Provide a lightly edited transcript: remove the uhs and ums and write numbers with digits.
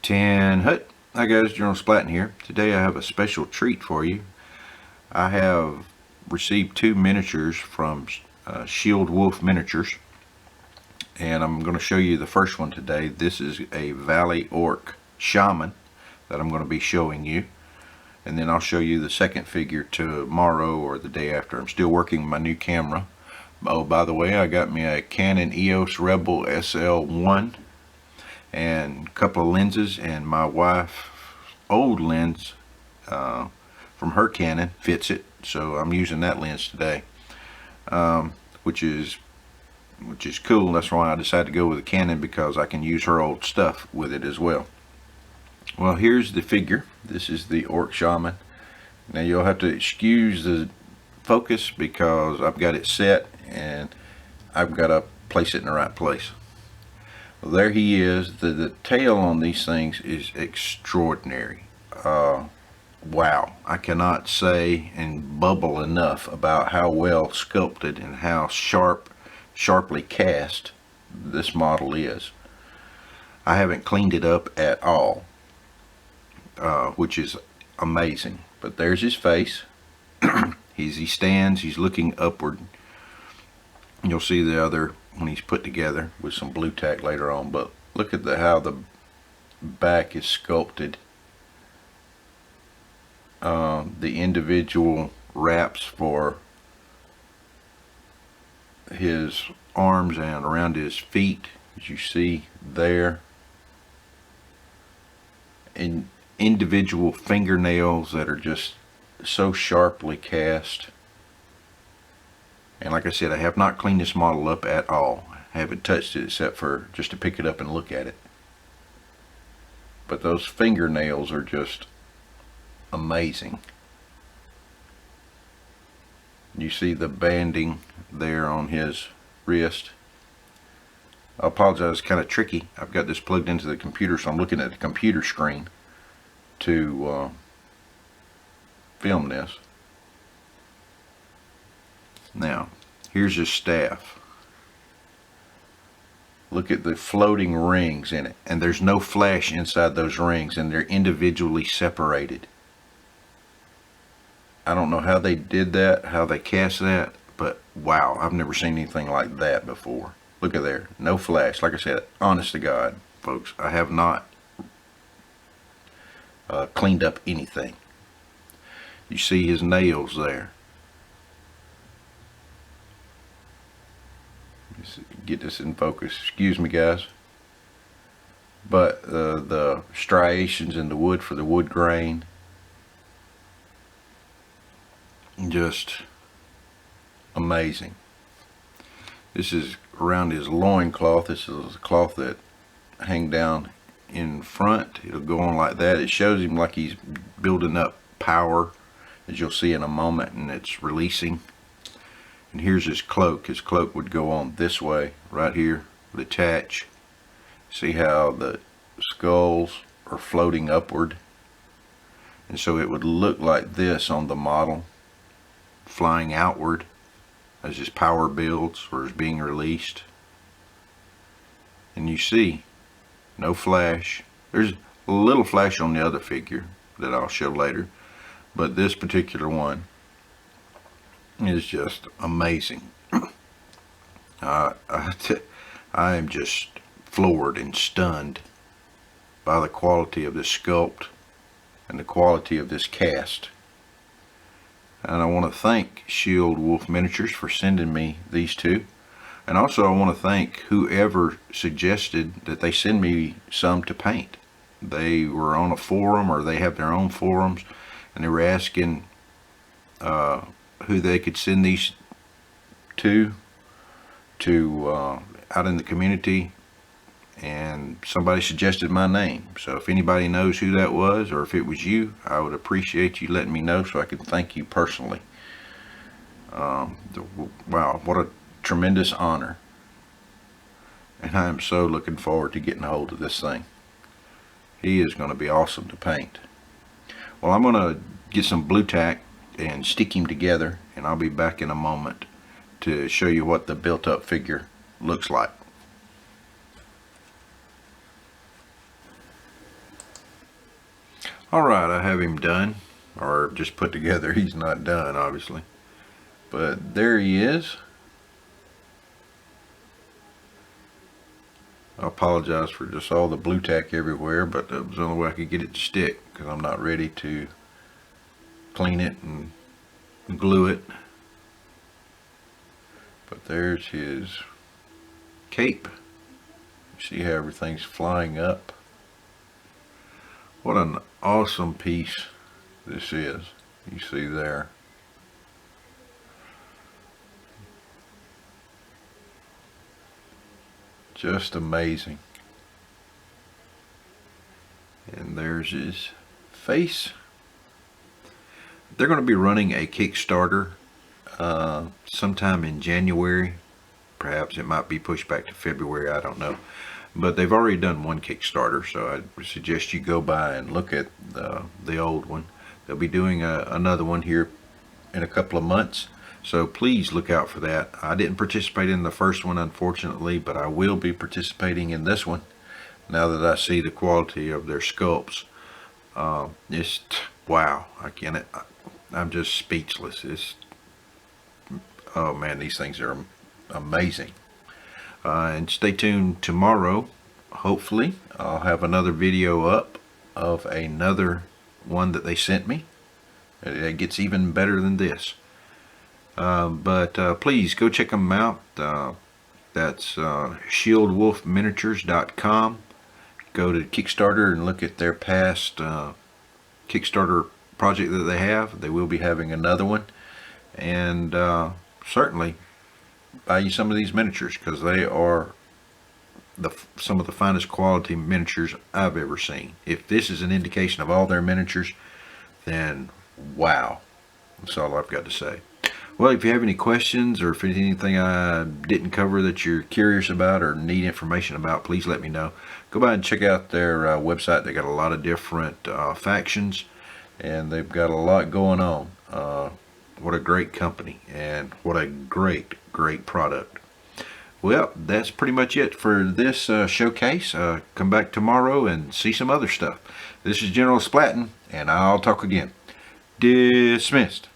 Ten Hut. Hi guys, General Splatton here. Today I have a special treat for you. I have received two miniatures from Shieldwolf Miniatures, and I'm going to show you the first one today. This is a Valley Orc Shaman that I'm going to be showing you, and then I'll show you the second figure tomorrow or the day after. I'm still working my new camera. Oh, by the way, I got me a Canon EOS Rebel SL1 and a couple of lenses, and my wife's old lens from her Canon fits it, so I'm using that lens today, which is cool. That's why I decided to go with a Canon, because I can use her old stuff with it as well. Well, here's the figure. This is the Orc Shaman. Now you'll have to excuse the focus because I've got it set and I've got to place it in the right place. Well, there he is. The tail on these things is extraordinary. Wow, I cannot say and bubble enough about how well sculpted and how sharply cast this model is. I haven't cleaned it up at all, which is amazing. But there's his face. He stands, he's looking upward. You'll see the other when he's put together with some blue tack later on, but look at how the back is sculpted. The individual wraps for his arms and around his feet, as you see there, and individual fingernails that are just so sharply cast. And like I said, I have not cleaned this model up at all. I haven't touched it except for just to pick it up and look at it. But those fingernails are just amazing. You see the banding there on his wrist. I apologize, it's kind of tricky. I've got this plugged into the computer, so I'm looking at the computer screen to film this. Now, here's his staff. Look at the floating rings in it, and there's no flash inside those rings, and they're individually separated. I don't know how they did that, how they cast that, but wow, I've never seen anything like that before. Look at there, no flash. Like I said, honest to God, folks, I have not cleaned up anything. You see his nails there. Get this in focus. Excuse me, guys. But the striations in the wood for the wood grain, just amazing. This is around his loincloth. This is a cloth that hang down in front. It'll go on like that. It shows him like he's building up power, as you'll see in a moment, and it's releasing. And here's his cloak. His cloak would go on this way, right here, would attach. See how the skulls are floating upward? And so it would look like this on the model, flying outward as his power builds or is being released. And you see, no flash. There's a little flash on the other figure that I'll show later, but this particular one is just amazing. I am just floored and stunned by the quality of this sculpt and the quality of this cast. And I want to thank Shieldwolf Miniatures for sending me these two. And also I want to thank whoever suggested that they send me some to paint. They were on a forum, or they have their own forums, and they were asking who they could send these to out in the community, and somebody suggested my name. So if anybody knows who that was, or if it was you, I would appreciate you letting me know so I can thank you personally. Wow, what a tremendous honor, and I am so looking forward to getting a hold of this thing. He is going to be awesome to paint. Well, I'm going to get some blue tack and stick him together, and I'll be back in a moment to show you what the built up figure looks like. Alright, I have him done, or just put together. He's not done, obviously. But there he is. I apologize for just all the blue tack everywhere, but that was the only way I could get it to stick, because I'm not ready to clean it and glue it. But there's his cape. See how everything's flying up. What an awesome piece this is. You see there. Just amazing. And there's his face. They're going to be running a Kickstarter sometime in January. Perhaps it might be pushed back to February, I don't know. But they've already done one Kickstarter, so I would suggest you go by and look at the old one. They'll be doing another one here in a couple of months, so please look out for that. I didn't participate in the first one, unfortunately, but I will be participating in this one now that I see the quality of their sculpts. Just wow, I'm just speechless. Oh man, these things are amazing. And stay tuned tomorrow. Hopefully I'll have another video up of another one that they sent me. It gets even better than this. But please go check them out. That's shieldwolfminiatures.com. Go to Kickstarter and look at their past Kickstarter project that they have. They will be having another one. And certainly buy you some of these miniatures, because they are some of the finest quality miniatures I've ever seen. If this is an indication of all their miniatures, then wow, that's all I've got to say. Well, if you have any questions, or if there's anything I didn't cover that you're curious about or need information about, please let me know. Go by and check out their website. They got a lot of different factions, and they've got a lot going on. What a great company, and what a great product. Well, that's pretty much it for this showcase. Come back tomorrow and see some other stuff. This is General Splatton, and I'll talk again. Dismissed.